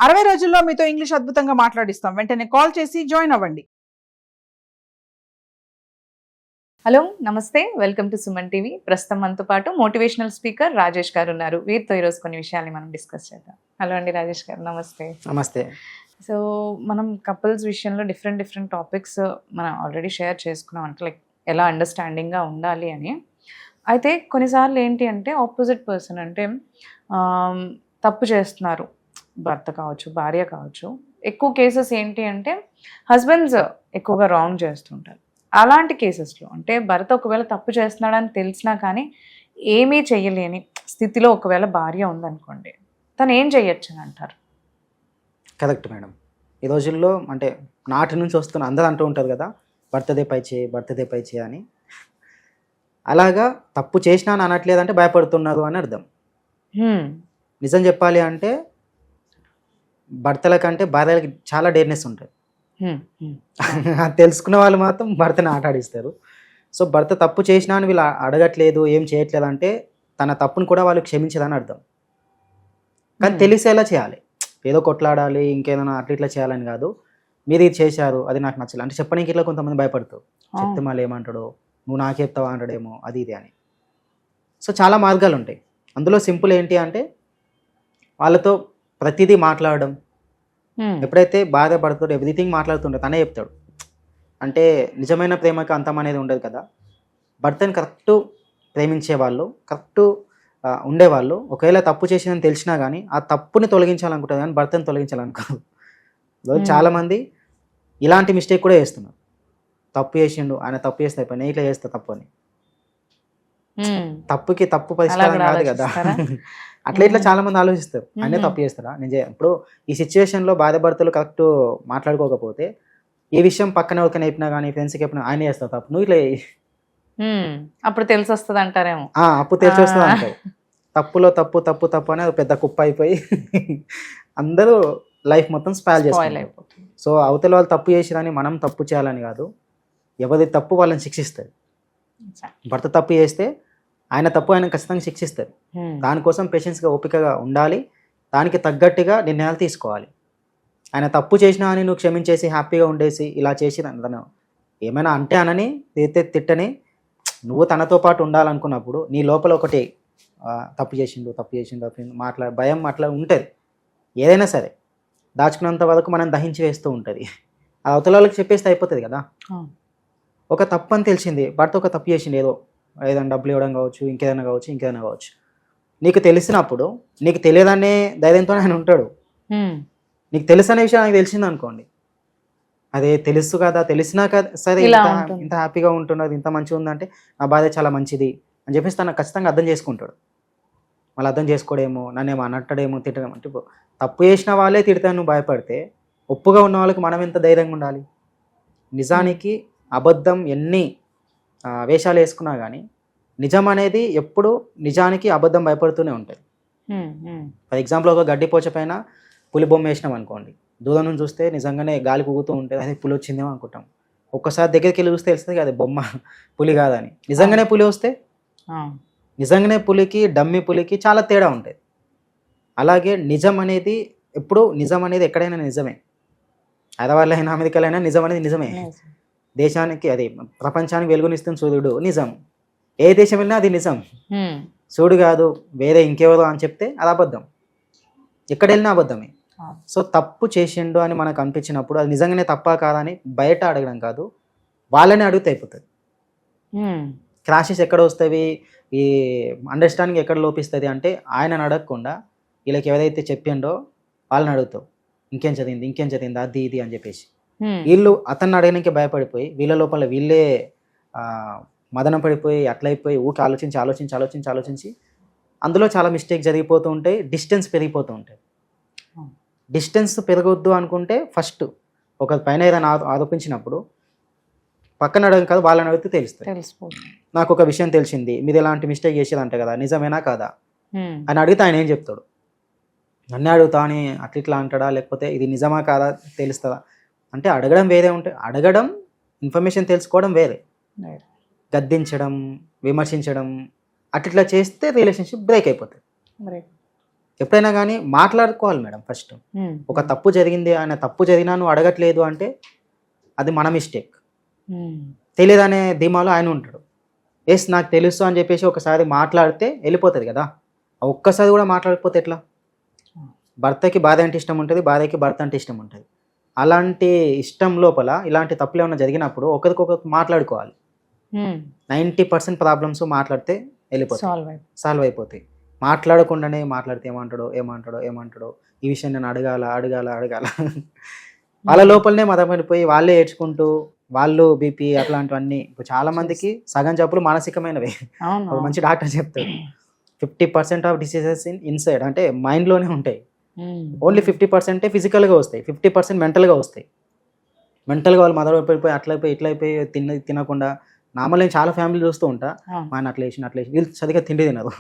60 రోజుల్లో మీతో ఇంగ్లీష్ అద్భుతంగా మాట్లాడిస్తాం. వెంటనే కాల్ చేసి జాయిన్ అవ్వండి. హలో నమస్తే, వెల్కమ్ టు సుమన్ టీవీ. ప్రస్తుతం మనతో పాటు మోటివేషనల్ స్పీకర్ రాజేష్ గారు ఉన్నారు. వీరితో ఈరోజు కొన్ని విషయాల్ని మనం డిస్కస్ చేద్దాం. హలో అండి రాజేష్ గారు, నమస్తే. నమస్తే. సో మనం కపుల్స్ విషయంలో డిఫరెంట్ టాపిక్స్ మనం ఆల్రెడీ షేర్ చేసుకున్నాం, అంటే లైక్ ఎలా అండర్స్టాండింగ్గా ఉండాలి అని. అయితే కొన్నిసార్లు ఏంటి అంటే ఆపోజిట్ పర్సన్ అంటే తప్పు చేస్తున్నారు, భర్త కావచ్చు భార్య కావచ్చు. ఎక్కువ కేసెస్ ఏంటి అంటే హస్బెండ్స్ ఎక్కువగా రాంగ్ చేస్తుంటారు. అలాంటి కేసెస్లో అంటే భర్త ఒకవేళ తప్పు చేస్తున్నాడని తెలిసినా కానీ ఏమీ చెయ్యలేని స్థితిలో ఒకవేళ భార్య ఉందనుకోండి, తను ఏం చెయ్యొచ్చు అని అంటారు? Correct madam. ఈ రోజుల్లో అంటే నాటి నుంచి వస్తున్న అందరూ అంటూ ఉంటారు కదా, భర్తదే పై చేయి అని. అలాగా తప్పు చేసినా అని అనట్లేదంటే భయపడుతున్నారు అని అర్థం. నిజం చెప్పాలి అంటే భర్తల కంటే భార్యలకి చాలా డేర్నెస్ ఉంటుంది. తెలుసుకున్న వాళ్ళు మాత్రం భర్తని ఆటాడిస్తారు. సో భర్త తప్పు చేసినా అని వీళ్ళు అడగట్లేదు, ఏం చేయట్లేదు అంటే తన తప్పును కూడా వాళ్ళు క్షమించదని అర్థం. కానీ తెలిసేలా చేయాలి. ఏదో కొట్లాడాలి, ఇంకేదైనా ఇట్లా చేయాలని కాదు. మీరు ఇది చేశారు, అది నాకు నచ్చలేదు అంటే చెప్పడానికి ఇట్లా కొంతమంది భయపడతారు. చెప్తే మళ్ళీ ఏమంటాడో, నువ్వు నాకు చెప్తావా అంటాడేమో, అది ఇది అని. సో చాలా మార్గాలు ఉంటాయి. అందులో సింపుల్ ఏంటి అంటే వాళ్ళతో ప్రతిదీ మాట్లాడడం. ఎప్పుడైతే బాధపడుతాడో ఎవ్రీథింగ్ మాట్లాడుతుంటాడు, తనే చెప్తాడు. అంటే నిజమైన ప్రేమకి అంతం అనేది ఉండదు కదా. భర్తని కరెక్ట్ ప్రేమించే వాళ్ళు, కరెక్ట్ ఉండేవాళ్ళు ఒకవేళ తప్పు చేసిందని తెలిసినా కానీ ఆ తప్పుని తొలగించాలనుకుంటుంది, కానీ భర్తని తొలగించాలనుకోదు. చాలామంది ఇలాంటి మిస్టేక్ కూడా చేస్తున్నారు. తప్పు చేసిండు, ఆయన తప్పు చేస్తే అయిపోయి నేను ఇట్లా చేస్తా తప్పు అని. తప్పుకి తప్పు పరిష్కారం కాదు కదా. అట్లా ఇట్లా చాలా మంది ఆలోచిస్తారు, ఆయనే తప్పు చేస్తారా నేను ఇప్పుడు ఈ సిచ్యువేషన్లో భార్యాభర్తలు కరెక్ట్ మాట్లాడుకోకపోతే ఏ విషయం పక్కన ఎవరికైనా చెప్పినా కానీ ఫ్రెండ్స్కి చెప్పినా ఆయన చేస్తావు తప్పు, నువ్వు ఇట్లా అప్పుడు తెలిసి వస్తుంది అంటారేమో. అప్పుడు తెలిసి వస్తుంది అంటారు. తప్పులో తప్పు తప్పు తప్పు అని పెద్ద కుప్ప అయిపోయి అందరూ లైఫ్ మొత్తం స్పాయిల్ చేస్తారు. సో అవతల వాళ్ళు తప్పు చేసిరని మనం తప్పు చేయాలని కాదు, ఎవరి తప్పు వాళ్ళని శిక్షిస్తారు. భర్త తప్పు చేస్తే ఆయన తప్పు ఆయన ఖచ్చితంగా శిక్షిస్తారు. దానికోసం పేషెన్స్గా ఓపికగా ఉండాలి, దానికి తగ్గట్టుగా నిర్ణయాలు తీసుకోవాలి. ఆయన తప్పు చేసినా అని నువ్వు క్షమించేసి హ్యాపీగా ఉండేసి ఇలా చేసి తను ఏమైనా అంటే అనని తిట్టని నువ్వు తనతో పాటు ఉండాలనుకున్నప్పుడు నీ లోపల ఒకటి తప్పు చేసిండు భయం అట్లా ఉంటుంది. ఏదైనా సరే దాచుకున్నంత వరకు మనం దహించి వేస్తూ ఉంటుంది. అది అవతల వాళ్ళకి చెప్పేస్తే అయిపోతుంది కదా. ఒక తప్పు అని తెలిసింది, భర్త ఒక తప్పు చేసిండు, ఏదైనా డబ్బులు ఇవ్వడం కావచ్చు, ఇంకేదైనా కావచ్చు. నీకు తెలిసినప్పుడు నీకు తెలియదనే ధైర్యంతో ఆయన ఉంటాడు. నీకు తెలుసు అనే విషయం నాకు తెలిసింది అనుకోండి, అదే తెలుసు కదా, తెలిసినా కదా సరే ఇంత హ్యాపీగా ఉంటున్నది, ఇంత మంచిగా ఉందంటే నా బాధ చాలా మంచిది అని చెప్పేసి తను ఖచ్చితంగా అర్థం చేసుకుంటాడు. మళ్ళీ అర్థం చేసుకోడేమో, నన్ను ఏమో అనట్టడేమో, తిట్టడేమో. అంటే తప్పు చేసిన వాళ్ళే తిడతాను నువ్వు భయపడితే, ఒప్పుగా ఉన్న వాళ్ళకి మనం ఎంత ధైర్యంగా ఉండాలి. నిజానికి అబద్ధం ఎన్ని వేషాలు వేసుకున్నా కానీ నిజం అనేది ఎప్పుడు నిజానికి అబద్ధం భయపడుతూనే ఉంటుంది. ఫర్ ఎగ్జాంపుల్ ఒక గడ్డి పోచ పైన పులి బొమ్మ వేసినాం అనుకోండి, దూరం నుంచి చూస్తే నిజంగానే గాలి కూగుతూ ఉంటుంది, అదే పులి వచ్చిందేమో అనుకుంటాం. ఒక్కసారి దగ్గరికి వెళ్ళి చూస్తే తెలుస్తుంది కదా బొమ్మ పులి కాదని. నిజంగానే పులి వస్తే నిజంగానే పులికి డమ్మి పులికి చాలా తేడా ఉంటుంది. అలాగే నిజం అనేది ఎక్కడైనా నిజమే. హైదరాబాద్లో అమెరికాలో అయినా నిజం అనేది నిజమే. దేశానికి అది ప్రపంచానికి వెలుగునిస్తుంది సూర్యుడు, నిజం. ఏ దేశం వెళ్ళినా అది నిజం. సూర్యుడు కాదు వేరే ఇంకెవరో అని చెప్తే అది అబద్ధం, ఎక్కడ వెళ్ళినా అబద్ధమే. సో తప్పు చేసిండు అని మనకు అనిపించినప్పుడు అది నిజంగానే తప్పా కాదా అని బయట అడగడం కాదు, వాళ్ళని అడిగితే అయిపోతుంది. క్రాషెస్ ఎక్కడ వస్తాయి, ఈ అండర్స్టాండింగ్ ఎక్కడ లోపిస్తుంది అంటే ఆయనను అడగకుండా వీళ్ళకి ఎవరైతే చెప్పిండో వాళ్ళని అడుగుతావు, ఇంకేం చదివింది అది ఇది అని చెప్పేసి. వీళ్ళు అతన్ని అడగడానికి భయపడిపోయి వీళ్ళ లోపల వీళ్ళే మదనం పడిపోయి అట్లయిపోయి ఊరికి ఆలోచించి అందులో చాలా మిస్టేక్ జరిగిపోతూ ఉంటాయి, డిస్టెన్స్ పెరిగిపోతూ ఉంటాయి. డిస్టెన్స్ పెరగొద్దు అనుకుంటే ఫస్ట్ ఒక పైన ఏదైనా ఆరోపించినప్పుడు పక్కన అడగం కాదు, వాళ్ళని అడిగితే తెలుస్తుంది. నాకు ఒక విషయం తెలిసింది, మీరు ఎలాంటి మిస్టేక్ చేసేదంట కదా, నిజమేనా కాదా అని అడిగితే ఆయన ఏం చెప్తాడు? నన్నే అడుగుతా అని అట్లా అంటాడా, లేకపోతే ఇది నిజమా కాదా తెలుస్తుందా అంటే అడగడం వేరే ఉంటే, అడగడం ఇన్ఫర్మేషన్ తెలుసుకోవడం వేరే. గద్దించడం, విమర్శించడం అట్లా చేస్తే రిలేషన్షిప్ బ్రేక్ అయిపోతుంది. ఎప్పుడైనా కానీ మాట్లాడుకోవాలి మేడం ఫస్ట్. ఒక తప్పు జరిగింది, ఆయన తప్పు జరిగినా నువ్వు అడగట్లేదు అంటే అది మన మిస్టేక్. తెలియదనే ధీమాలో ఆయన ఉంటాడు. ఎస్ నాకు తెలుసు అని చెప్పేసి ఒకసారి మాట్లాడితే వెళ్ళిపోతుంది కదా. ఒక్కసారి కూడా మాట్లాడకపోతే ఎట్లా? భర్తకి భార్య అంటే ఇష్టం ఉంటుంది, భార్యకి భర్త అంటే ఇష్టం ఉంటుంది. అలాంటి ఇష్టం లోపల ఇలాంటి తప్పులు ఏమైనా జరిగినప్పుడు ఒకరికొకరు మాట్లాడుకోవాలి. 90% ప్రాబ్లమ్స్ మాట్లాడితే వెళ్ళిపోతాయి, సాల్వ్ అయిపోతాయి. మాట్లాడకుండానే మాట్లాడితే ఏమంటాడో ఈ విషయం నేను అడగాల వాళ్ళ లోపలనే మదపడిపోయి వాళ్ళే ఏడ్చుకుంటూ వాళ్ళు బీపీ అట్లాంటివన్నీ. ఇప్పుడు చాలా మందికి సగం జబ్బులు మానసికమైనవి. ఒక మంచి డాక్టర్ చెప్తాడు 50% ఆఫ్ డిసీజెస్ ఇన్సైడ్, అంటే మైండ్లోనే ఉంటాయి. ఓన్లీ 50% ఫిజికల్గా వస్తాయి, 50% మెంటల్గా వస్తాయి. మెంటల్గా వాళ్ళు మదపడిపోయి అట్లయిపోయి ఇట్లయిపోయి తినకుండా నార్మల్ నేను చాలా ఫ్యామిలీ చూస్తూ ఉంటా. ఆయన అట్లా వేసి వీళ్ళు సరిగ్గా తిండి తినరు,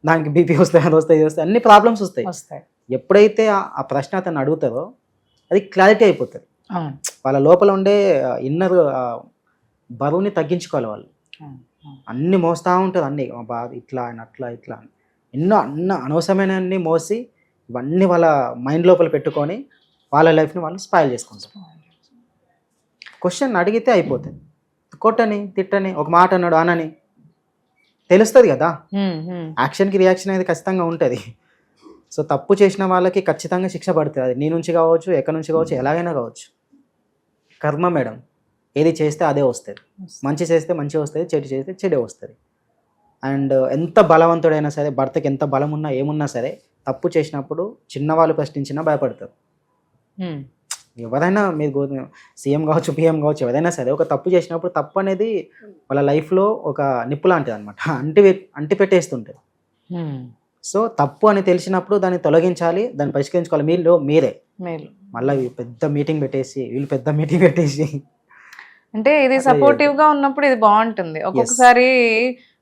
దానికి బీపీ వస్తాయి, అది వస్తాయి అన్ని ప్రాబ్లమ్స్ వస్తాయి. ఎప్పుడైతే ఆ ప్రశ్న అతను అడుగుతారో అది క్లారిటీ అయిపోతుంది. వాళ్ళ లోపల ఉండే ఇన్నర్ బరువుని తగ్గించుకోవాలి. వాళ్ళు అన్ని మోస్తూ ఉంటారు, అన్ని బాగా ఇట్లా అని ఇట్లా అని ఎన్నో అనవసరమైన అన్ని మోసి ఇవన్నీ వాళ్ళ మైండ్ లోపల పెట్టుకొని వాళ్ళ లైఫ్ని వాళ్ళు స్పాయిల్ చేసుకుంటారు. క్వశ్చన్ అడిగితే అయిపోతుంది. కొట్టని తిట్టని ఒక మాట అన్నాడు అనని తెలుస్తుంది కదా. యాక్షన్కి రియాక్షన్ అనేది ఖచ్చితంగా ఉంటుంది. సో తప్పు చేసిన వాళ్ళకి ఖచ్చితంగా శిక్ష పడుతుంది. అది నీ నుంచి కావచ్చు, ఎక్కడి నుంచి కావచ్చు, ఎలాగైనా కావచ్చు. కర్మ మేడం, ఏది చేస్తే అదే వస్తుంది. మంచి చేస్తే మంచి వస్తుంది, చెడు చేస్తే చెడే వస్తుంది. అండ్ ఎంత బలవంతుడైనా సరే, భర్తకి ఎంత బలం ఉన్నా ఏమున్నా సరే, తప్పు చేసినప్పుడు చిన్నవాళ్ళు ప్రశ్నించినా భయపడతారు. ఎవరైనా మీరు సీఎం కావచ్చు, పిఎం కావచ్చు, ఎవరైనా సరే ఒక తప్పు చేసినప్పుడు తప్పు అనేది వాళ్ళ లైఫ్లో ఒక నిప్పు లాంటిది అనమాట, అంటి పెట్టేస్తుంటుంది. సో తప్పు అని తెలిసినప్పుడు దాన్ని తొలగించాలి, దాన్ని పరిష్కరించుకోవాలి. మీరే మళ్ళీ పెద్ద మీటింగ్ పెట్టేసి అంటే ఇది సపోర్టివ్ గా ఉన్నప్పుడు ఇది బాగుంటుంది. ఒక్కొక్కసారి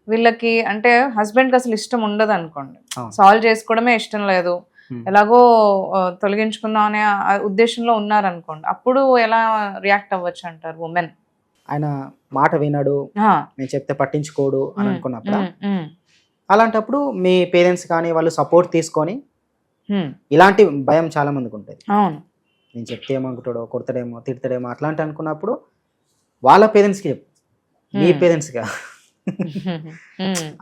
వీళ్ళకి అంటే హస్బెండ్ కి అసలు ఇష్టం ఉండదు అనుకోండి, సాల్వ్ చేసుకోవడమే ఇష్టం లేదు, ఎలాగో తొలగించుకుందాం అనే ఉద్దేశంలో ఉన్నారనుకోండి, అప్పుడు ఎలా రియాక్ట్ అవ్వచ్చు అంటారు ఉమెన్? ఆయన మాట వినడు, నేను చెప్తే పట్టించుకోడు అని అనుకున్నప్పుడు, అలాంటప్పుడు మీ పేరెంట్స్ కానీ వాళ్ళు సపోర్ట్ తీసుకొని, ఇలాంటి భయం చాలా మందికి ఉంటుంది. నేను చెప్తే ఏమనుకుంటాడో, కొడతాడేమో, తిడతాడేమో అట్లాంటి అనుకున్నప్పుడు వాళ్ళ పేరెంట్స్కి చెప్పు, మీ పేరెంట్స్గా.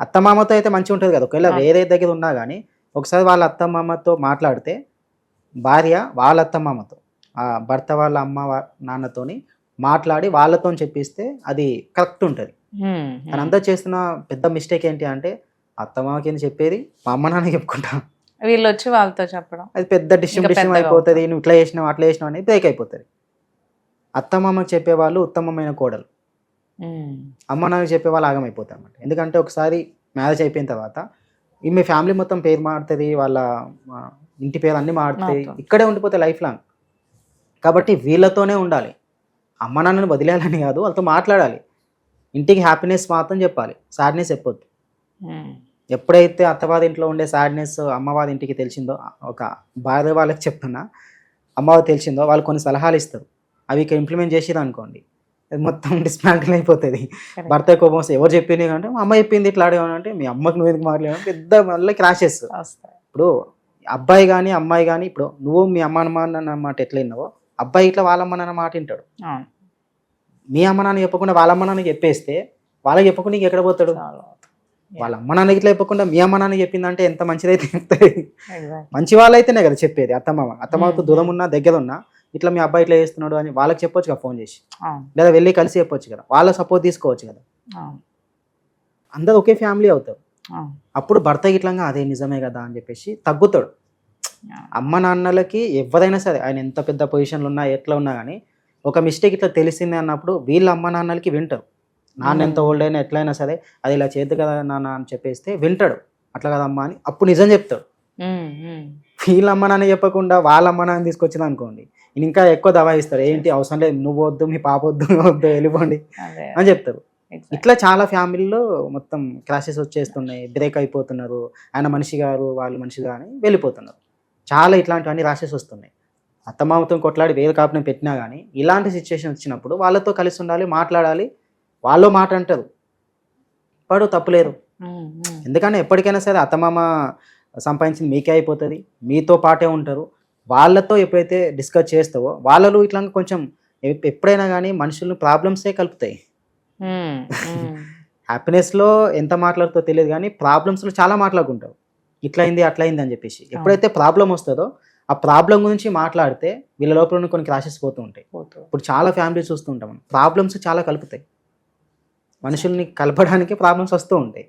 అత్తమామతో అయితే మంచిగా ఉంటుంది కదా. ఒకవేళ వేరే దగ్గర ఉన్నా కానీ ఒకసారి వాళ్ళ అత్తమామతో మాట్లాడితే, భార్య వాళ్ళ అత్తమామతో, భర్త వాళ్ళ అమ్మ నాన్నతోని మాట్లాడి వాళ్ళతో చెప్పిస్తే అది కరెక్ట్ ఉంటుంది. తనంతా చేస్తున్న పెద్ద మిస్టేక్ ఏంటి అంటే, అత్తమామకి ఏంటి చెప్పేది, మా అమ్మ నాన్న చెప్పుకుంటా, వీళ్ళు వచ్చి వాళ్ళతో చెప్పడం, అది పెద్ద డిస్ట్రిబ్యూషన్ అయిపోతుంది. నువ్వు ఇట్లా చేసినావు అట్లా చేసినావు అనేది బ్రేక్ అయిపోతుంది. అత్తమామకి చెప్పేవాళ్ళు ఉత్తమమైన కోడలు, అమ్మ నాన్నకి చెప్పేవాళ్ళు ఆగమైపోతారు అన్నమాట. ఎందుకంటే ఒకసారి మ్యారేజ్ అయిపోయిన తర్వాత మీ ఫ్యామిలీ మొత్తం పేరు మారుతుంది, వాళ్ళ ఇంటి పేరు అన్నీ మారుతాయి, ఇక్కడే ఉండిపోతాయి లైఫ్ లాంగ్. కాబట్టి వీళ్ళతోనే ఉండాలి. అమ్మ నాన్నని వదిలేయాలని కాదు, వాళ్ళతో మాట్లాడాలి. ఇంటికి హ్యాపీనెస్ మాత్రం చెప్పాలి, సాడ్నెస్ చెప్పొద్దు. ఎప్పుడైతే అత్తవారి ఇంట్లో ఉండే సాడ్నెస్ అమ్మవారి ఇంటికి తెలిసిందో, ఒక భార్య వాళ్ళకి చెప్తున్నా, అమ్మవారు తెలిసిందో, వాళ్ళు కొన్ని సలహాలు ఇస్తారు, అవి ఇక్కడ ఇంప్లిమెంట్ చేసేది అనుకోండి, మొత్తం డిస్మాంటిల్ అయిపోతుంది. భర్త కోపం వస్తే ఎవరు చెప్పింది అంటే, మా అమ్మ చెప్పింది ఇట్లా అడిగాను, అంటే మీ అమ్మకి నువ్వు ఎందుకు మాట్లాడాను, పెద్ద మళ్ళీ క్రాషెస్. ఇప్పుడు అబ్బాయి కానీ అమ్మాయి కానీ, ఇప్పుడు నువ్వు మీ అమ్మ నాన్న మాట ఎట్లా విన్నావో, అబ్బాయి ఇట్లా వాళ్ళ అమ్మ నాన్న మాట వింటాడు. మీ అమ్మ నాన్న చెప్పకుండా వాళ్ళ అమ్మ నాన్నకి చెప్పేస్తే, వాళ్ళకి చెప్పకుండా నీకు ఎక్కడ పోతాడు? వాళ్ళ అమ్మ నాన్నకి ఇట్లా చెప్పకుండా మీ అమ్మ నాన్న చెప్పిందంటే ఎంత మంచిదైతే చెప్తాయి. మంచి వాళ్ళైతేనే కదా చెప్పేది. అత్తమ్మతో దూరం ఉన్నా దగ్గర ఉన్నా, ఇట్లా మీ అబ్బాయి ఇట్లా చేస్తున్నాడు అని వాళ్ళకి చెప్పొచ్చు కదా, ఫోన్ చేసి, లేదా వెళ్ళి కలిసి చెప్పొచ్చు కదా, వాళ్ళ సపోర్ట్ తీసుకోవచ్చు కదా. అందరు ఒకే ఫ్యామిలీ అవుతారు. అప్పుడు భర్త ఇట్లంగా అదే నిజమే కదా అని చెప్పేసి తగ్గుతాడు. అమ్మ నాన్నలకి ఎవరైనా సరే, ఆయన ఎంత పెద్ద పొజిషన్లు ఉన్నా ఎట్లా ఉన్నా కానీ, ఒక మిస్టేక్ ఇట్లా తెలిసింది అన్నప్పుడు వీళ్ళ అమ్మ నాన్నలకి వింటారు. నాన్న ఎంత ఓల్డ్ అయినా ఎట్లయినా సరే, అది ఇలా చేద్దు కదా నాన్న అని చెప్పేస్తే వింటాడు. అట్లా కదమ్మా అని అప్పుడు నిజం చెప్తాడు. వీళ్ళ అమ్మ నాన్న చెప్పకుండా వాళ్ళ అమ్మ నాన్న తీసుకొచ్చింది అనుకోండి, ఇంకా ఎక్కువ దబాయిస్తారు. ఏంటి అవసరం లేదు, నువ్వు వద్దు, మీ పాప వద్దు, వెళ్ళిపోండి అని చెప్తారు. ఇట్లా చాలా ఫ్యామిలీలో మొత్తం క్రాషెస్ వచ్చేస్తున్నాయి, బ్రేక్ అయిపోతున్నారు. ఆయన మనిషి గారు, వాళ్ళు మనిషిగా అని వెళ్ళిపోతున్నారు. చాలా ఇట్లాంటివన్నీ రాషెస్ వస్తున్నాయి. అత్తమామతో కొట్లాడి వేరే కాపుని పెట్టినా కానీ ఇలాంటి సిచ్యువేషన్ వచ్చినప్పుడు వాళ్ళతో కలిసి ఉండాలి, మాట్లాడాలి. వాళ్ళు మాట అంటారు, వాడు తప్పులేదు. ఎందుకంటే ఎప్పటికైనా సరే అత్తమామ సంపాదించింది మీకే అయిపోతుంది, మీతో పాటే ఉంటారు. వాళ్ళతో ఎప్పుడైతే డిస్కస్ చేస్తావో వాళ్ళు ఇట్లా కొంచెం ఎప్పుడైనా కానీ మనుషులను ప్రాబ్లమ్సే కలుపుతాయి. హ్యాపీనెస్లో ఎంత మాట్లాడుతో తెలియదు కానీ ప్రాబ్లమ్స్లో చాలా మాట్లాడుకుంటారు, ఇట్లా అయింది అట్లా అయింది అని చెప్పేసి. ఎప్పుడైతే ప్రాబ్లం వస్తుందో ఆ ప్రాబ్లం గురించి మాట్లాడితే వీళ్ళ లోపల ఉన్న కొన్ని క్రాషెస్ పోతూ ఉంటాయి. ఇప్పుడు చాలా ఫ్యామిలీస్ చూస్తుంటాం, ప్రాబ్లమ్స్ చాలా కలుపుతాయి, మనుషుల్ని కలపడానికి ప్రాబ్లమ్స్ వస్తూ ఉంటాయి.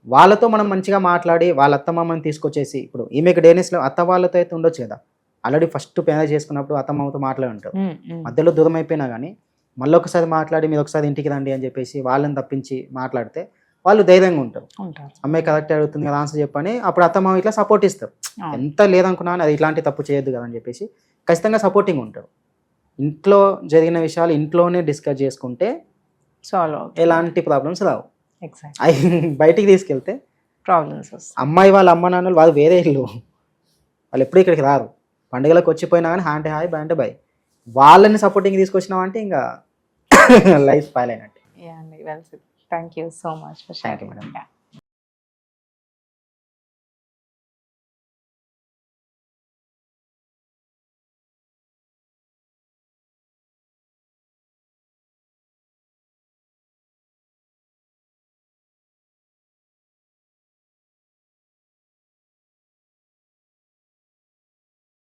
వాళ్ళతో మనం మంచిగా మాట్లాడి వాళ్ళ అత్తమామని తీసుకొచ్చేసి, ఇప్పుడు ఈమెకి డేనిస్లో అత్త వాళ్ళతో అయితే ఉండొచ్చు కదా, ఆల్రెడీ ఫస్ట్ మ్యారేజ్ చేసుకున్నప్పుడు అత్తమామతో మాట్లాడి ఉంటారు, మధ్యలో దూరం అయిపోయినా కానీ మళ్ళీ ఒకసారి మాట్లాడి మీరు ఒకసారి ఇంటికి రండి అని చెప్పేసి వాళ్ళని తప్పించి మాట్లాడితే వాళ్ళు ధైర్యంగా ఉంటారు. అమ్మాయి కరెక్ట్ అడుగుతుంది కదా ఆన్సర్ చెప్పని, అప్పుడు అత్తమామ ఇట్లా సపోర్ట్ ఇస్తారు. ఎంత లేదనుకున్నా అది ఇట్లాంటి తప్పు చేయొద్దు కదా అని చెప్పేసి ఖచ్చితంగా సపోర్టింగ్ ఉంటారు. ఇంట్లో జరిగిన విషయాలు ఇంట్లోనే డిస్కస్ చేసుకుంటే సాల్వ్ ఎలాంటి ప్రాబ్లమ్స్ రావు. ఎగ్జాక్ట్ అవి బయటికి తీసుకెళ్తే ప్రాబ్లమ్స్ వస్తాయి. అమ్మాయి వాళ్ళ అమ్మ నాన్నలు వాళ్ళు వేరే ఇల్లు, వాళ్ళు ఎప్పుడు ఇక్కడికి రారు, పండుగలకు వచ్చిపోయినా కానీ హ్యాండ్ హాయ్ బ్యాండ్ బై, వాళ్ళని సపోర్టింగ్ తీసుకొచ్చినామంటే ఇంకా లైఫ్ స్పాయిల్ అయినట్టు. Yeah, well said. Thank you so much for sharing. Thank you, madam. Yeah.